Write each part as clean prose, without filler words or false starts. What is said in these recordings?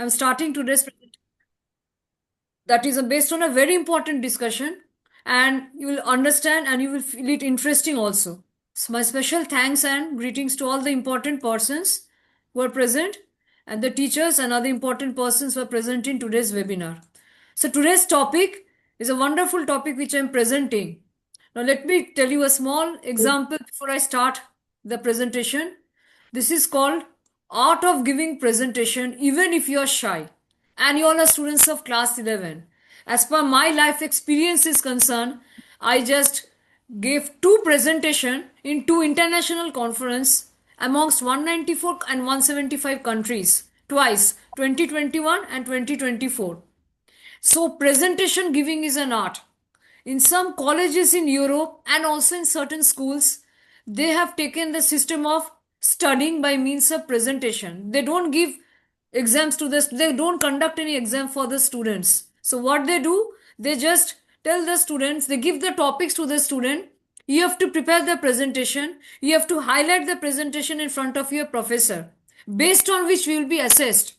I'm starting today's presentation that is based on a very important discussion, and you will understand and you will feel it interesting also. So my special thanks and greetings to all the important persons who are present and the teachers and other important persons who are present in today's webinar. So today's topic is a wonderful topic which I'm presenting. Now let me tell you a small example before I start the presentation. This is called Art of Giving Presentation Even If You Are Shy. And you all are students of class 11. As per my life experience is concerned, I just gave two presentation in two international conference amongst 194 and 175 countries twice, 2021 and 2024. So presentation giving is an art. In some colleges in Europe and also in certain schools, they have taken the system of studying by means of presentation. They don't give exams to this, they don't conduct any exam for the students. So what they do, they just tell the students, they give the topics to the student. You have to prepare the presentation. You have to highlight the presentation in front of your professor, based on which we will be assessed.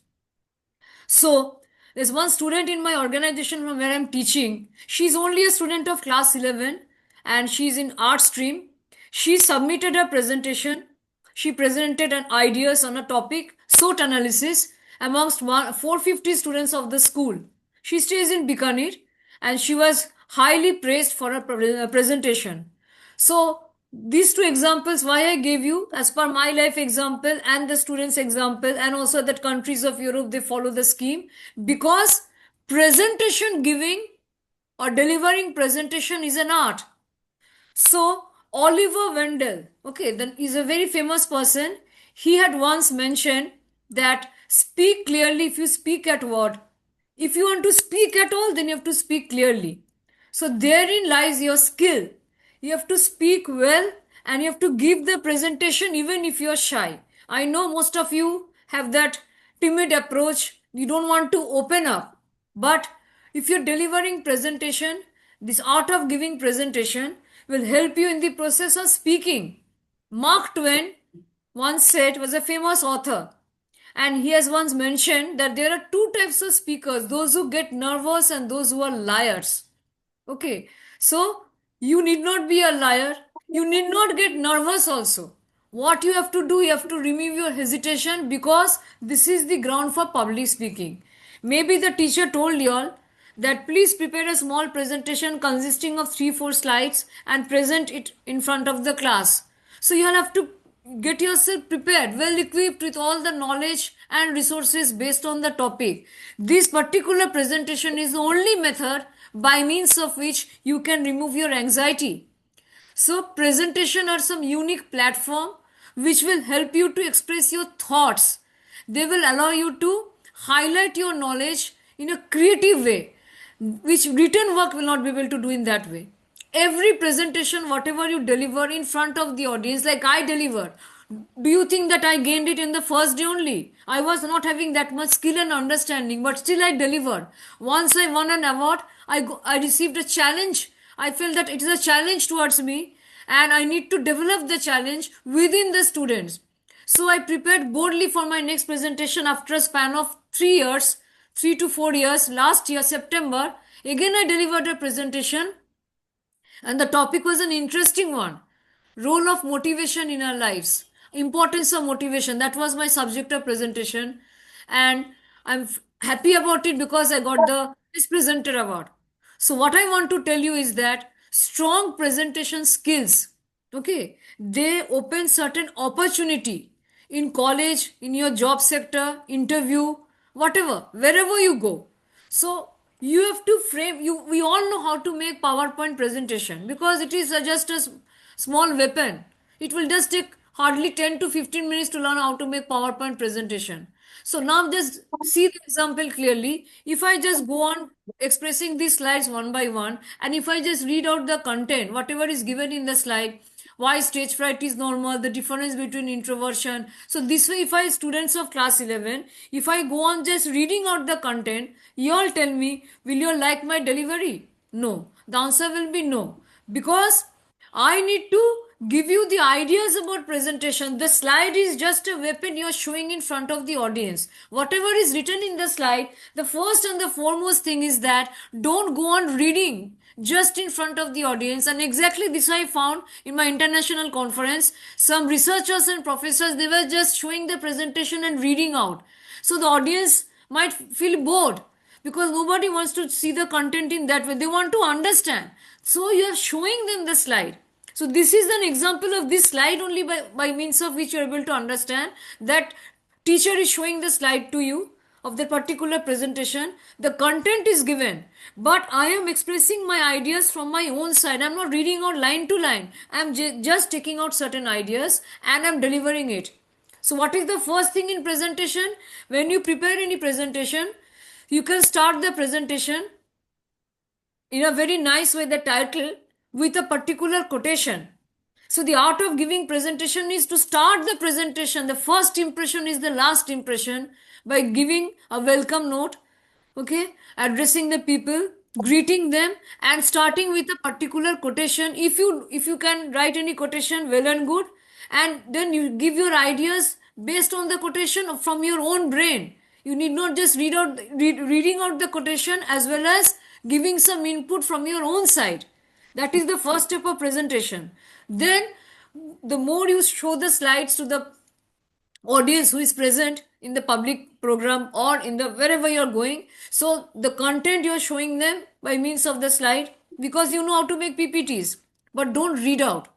So, there's one student in my organization from where I'm teaching. She's only a student of class 11 and she's in art stream. She submitted her presentation. She presented an ideas on a topic, SWOT analysis, amongst 450 students of the school. She stays in Bikaner and she was highly praised for her presentation. So, these two examples why I gave you as per my life example and the students example, and also that countries of Europe they follow the scheme, because presentation giving or delivering presentation is an art. So Oliver Wendell, okay, then is a very famous person. He had once mentioned that speak clearly if you speak at what. If you want to speak at all, then you have to speak clearly. So therein lies your skill. You have to speak well and you have to give the presentation even if you're shy. I know most of you have that timid approach. You don't want to open up. But if you're delivering presentation, this art of giving presentation will help you in the process of speaking. Mark Twain once said, was a famous author, and he has once mentioned that there are two types of speakers, those who get nervous and those who are liars. Okay, so you need not be a liar, you need not get nervous also. What you have to do, you have to remove your hesitation, because this is the ground for public speaking. Maybe the teacher told you all that please prepare a small presentation consisting of 3-4 slides and present it in front of the class. So you all have to get yourself prepared, well equipped with all the knowledge and resources based on the topic. This particular presentation is the only method by means of which you can remove your anxiety. So presentation are some unique platform which will help you to express your thoughts. They will allow you to highlight your knowledge in a creative way, which written work will not be able to do in that way. Every presentation, whatever you deliver in front of the audience, like I delivered, do you think that I gained it in the first day only? I was not having that much skill and understanding, but still I delivered. Once I won an award, I received a challenge. I felt that it is a challenge towards me and I need to develop the challenge within the students. So I prepared boldly for my next presentation after a span of 3 years, 3 to 4 years. Last year, September, again I delivered a presentation, and the topic was an interesting one: role of motivation in our lives, importance of motivation. That was my subject of presentation, and I'm happy about it because I got the Best Presenter Award. So, what I want to tell you is that strong presentation skills, okay, they open certain opportunity in college, in your job sector, interview, whatever, wherever you go. So you have to frame, you we all know how to make PowerPoint presentation because it is just a small weapon. It will just take hardly 10 to 15 minutes to learn how to make PowerPoint presentation. So now just see the example clearly. If I just go on expressing these slides one by one, and if I just read out the content, whatever is given in the slide, why stage fright is normal, the difference between introversion. So this way, if I students of class 11, if I go on just reading out the content, you all tell me, will you like my delivery? No. The answer will be no. Because I need to give you the ideas about presentation. The slide is just a weapon you're showing in front of the audience. Whatever is written in the slide, the first and the foremost thing is that don't go on reading just in front of the audience. And exactly this I found in my international conference. Some researchers and professors, they were just showing the presentation and reading out. So the audience might feel bored because nobody wants to see the content in that way. They want to understand. So you are showing them the slide. So this is an example of this slide only by means of which you are able to understand that teacher is showing the slide to you of the particular presentation. The content is given, but I am expressing my ideas from my own side. I'm not reading out line to line. I'm just taking out certain ideas and I'm delivering it. So what is the first thing in presentation? When you prepare any presentation, you can start the presentation in a very nice way, the title, with a particular quotation. So the art of giving presentation is to start the presentation. The first impression is the last impression by giving a welcome note, okay, addressing the people, greeting them, and starting with a particular quotation. If you can write any quotation, well and good, and then you give your ideas based on the quotation from your own brain. You need not just reading out the quotation as well as giving some input from your own side. That is the first step of presentation. Then the more you show the slides to the audience who is present in the public program or in the wherever you're going, so the content you're showing them by means of the slide, because you know how to make ppts, but don't read out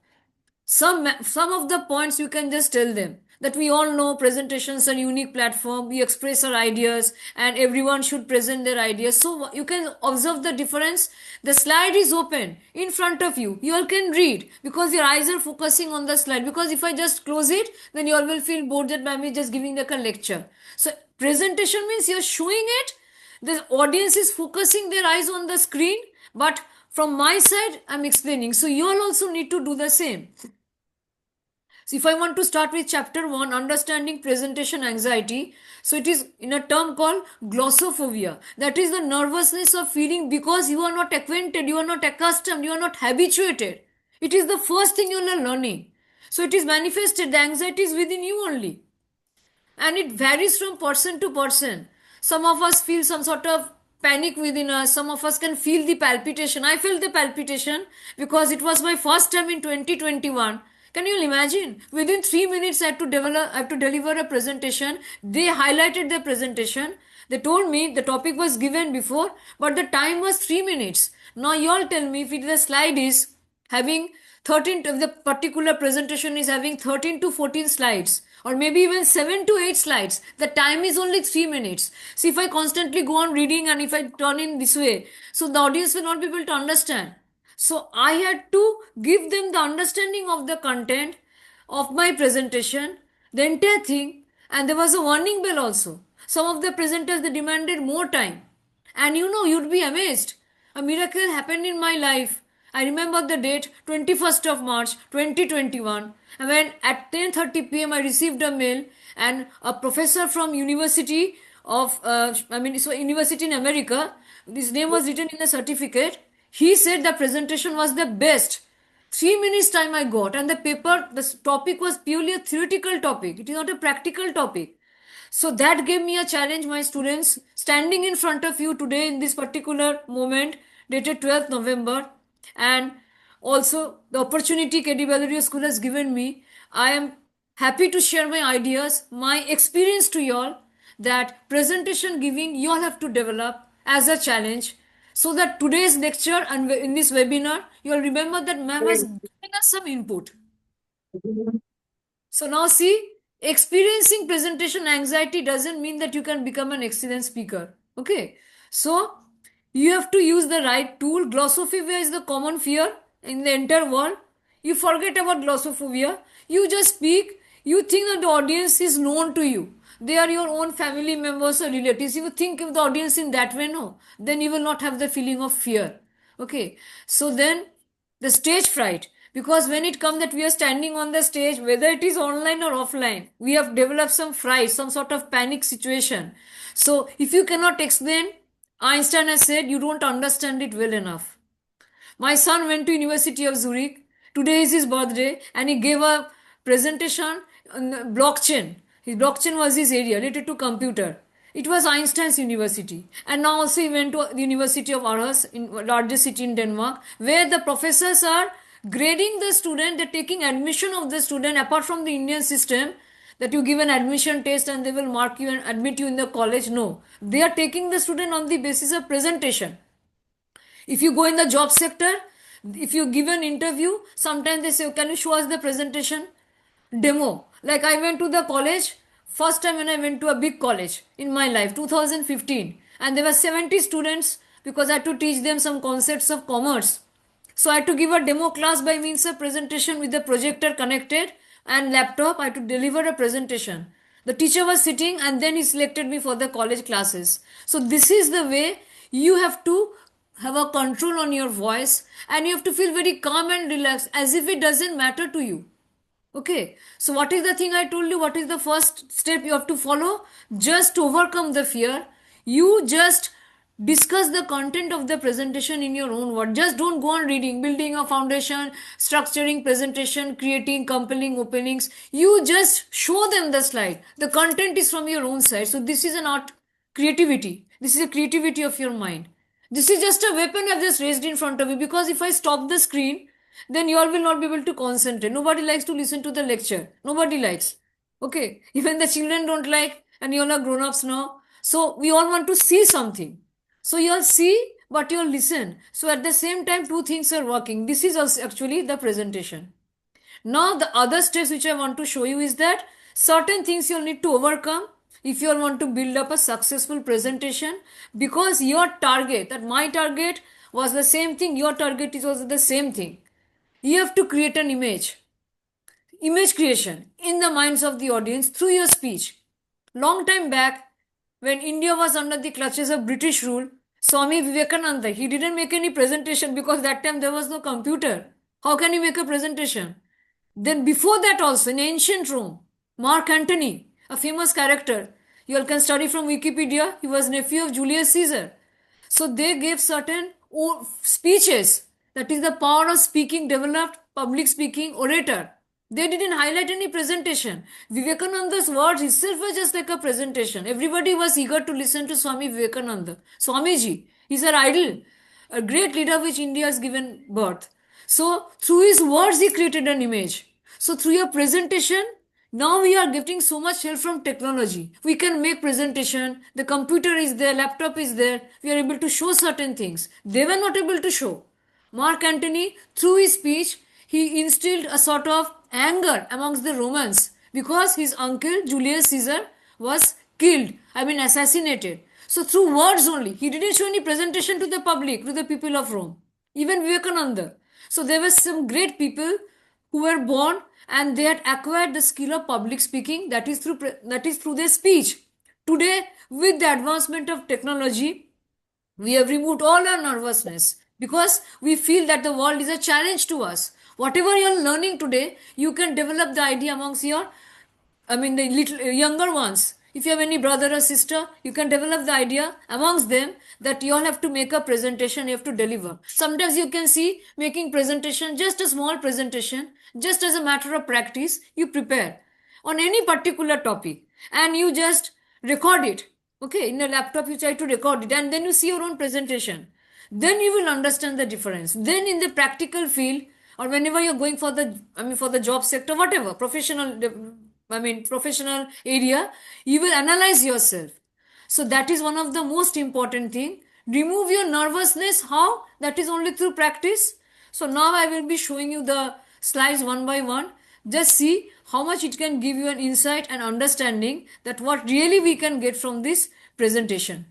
some of the points. You can just tell them that we all know presentations are a unique platform, we express our ideas and everyone should present their ideas. So you can observe the difference. The slide is open in front of you, you all can read because your eyes are focusing on the slide. Because if I just close it, then you all will feel bored that by me just giving like a lecture. So presentation means you're showing it, the audience is focusing their eyes on the screen, but from my side I'm explaining. So you all also need to do the same. So if I want to start with chapter 1, understanding presentation anxiety, so it is in a term called glossophobia. That is the nervousness of feeling because you are not acquainted, you are not accustomed, you are not habituated. It is the first thing you are learning. So it is manifested, the anxiety is within you only. And it varies from person to person. Some of us feel some sort of panic within us, some of us can feel the palpitation. I felt the palpitation because it was my first time in 2021. Can you imagine? Within 3 minutes, I had to deliver a presentation. They highlighted the presentation. They told me the topic was given before, but the time was 3 minutes. Now you all tell me if the slide is having 13, if the particular presentation is having 13 to 14 slides, or maybe even 7 to 8 slides, the time is only 3 minutes. So if I constantly go on reading and if I turn in this way, so the audience will not be able to understand. So I had to give them the understanding of the content of my presentation, the entire thing, and there was a warning bell also. Some of the presenters, they demanded more time. And you know, you'd be amazed. A miracle happened in my life. I remember the date, 21st of March 2021. And when at 10:30 p.m. I received a mail, and a professor from University of, University in America, his name was written in the certificate. He said the presentation was the best. 3 minutes time I got, and the topic was purely a theoretical topic. It is not a practical topic. So that gave me a challenge, my students, standing in front of you today in this particular moment, dated 12th November, and also the opportunity KD Valerio School has given me. I am happy to share my ideas, my experience to y'all, that presentation giving you all have to develop as a challenge, so that today's lecture and in this webinar, you'll remember that ma'am has given us some input. So now see, experiencing presentation anxiety doesn't mean that you can become an excellent speaker. Okay. So you have to use the right tool. Glossophobia is the common fear in the entire world. You forget about glossophobia. You just speak. You think that the audience is known to you. They are your own family members or relatives. You think of the audience in that way, no. Then you will not have the feeling of fear. Okay. So then the stage fright, because when it comes that we are standing on the stage, whether it is online or offline, we have developed some fright, some sort of panic situation. So if you cannot explain, Einstein has said you don't understand it well enough. My son went to University of Zurich Today is his birthday, and he gave a presentation on blockchain. His blockchain was his area related to computer. It was Einstein's university, and now also he went to the University of Aarhus, in largest city in Denmark, where the professors are grading the student. They're taking admission of the student apart from the Indian system that you give an admission test and they will mark you and admit you in the college. No, they are taking the student on the basis of presentation. If you go in the job sector, if you give an interview, sometimes they say, can you show us the presentation demo? Like I went to the college, first time when I went to a big college in my life, 2015, and there were 70 students because I had to teach them some concepts of commerce. So I had to give a demo class by means of presentation with the projector connected and laptop. I had to deliver a presentation. The teacher was sitting and then he selected me for the college classes. So this is the way you have to have a control on your voice, and you have to feel very calm and relaxed as if it doesn't matter to you. Okay, so what is the thing I told you? What is the first step you have to follow? Just overcome the fear. You just discuss the content of the presentation in your own word. Just don't go on reading, building a foundation, structuring presentation, creating compelling openings. You just show them the slide. The content is from your own side. So this is an art creativity. This is a creativity of your mind. This is just a weapon I've just raised in front of you, because if I stop the screen, then you all will not be able to concentrate. Nobody likes to listen to the lecture. Nobody likes. Okay. Even the children don't like, and you all are grown ups now. So we all want to see something. So you all see, but you all listen. So at the same time, two things are working. This is also actually the presentation. Now the other steps which I want to show you is that certain things you'll need to overcome if you all want to build up a successful presentation, because your target, that my target was the same thing, your target is also the same thing. You have to create an image creation in the minds of the audience through your speech. Long time back, when India was under the clutches of British rule, Swami Vivekananda, he didn't make any presentation because that time there was no computer. How can he make a presentation? Then before that also, in ancient Rome, Mark Antony, a famous character, you all can study from Wikipedia, he was nephew of Julius Caesar. So they gave certain speeches. That is the power of speaking developed, public speaking, orator. They didn't highlight any presentation. Vivekananda's words itself were just like a presentation. Everybody was eager to listen to Swami Vivekananda. Swamiji, he's our idol, a great leader which India has given birth. So through his words, he created an image. So through your presentation, now we are getting so much help from technology. We can make presentation. The computer is there, laptop is there. We are able to show certain things. They were not able to show. Mark Antony, through his speech, he instilled a sort of anger amongst the Romans because his uncle Julius Caesar was killed, assassinated. So through words only, he didn't show any presentation to the public, to the people of Rome, even Vivekananda. So there were some great people who were born and they had acquired the skill of public speaking, that is through their speech. Today, with the advancement of technology, we have removed all our nervousness because we feel that the world is a challenge to us. Whatever you are learning today, you can develop the idea amongst your, the little younger ones. If you have any brother or sister, you can develop the idea amongst them that you all have to make a presentation, you have to deliver. Sometimes you can see making presentation, just a small presentation, just as a matter of practice, you prepare on any particular topic and you just record it. Okay, in a laptop you try to record it and then you see your own presentation. Then you will understand the difference. Then in the practical field or whenever you're going for the job sector, whatever, professional area, you will analyze yourself. So that is one of the most important thing. Remove your nervousness. How? That is only through practice. So now I will be showing you the slides one by one. Just see how much it can give you an insight and understanding that what really we can get from this presentation.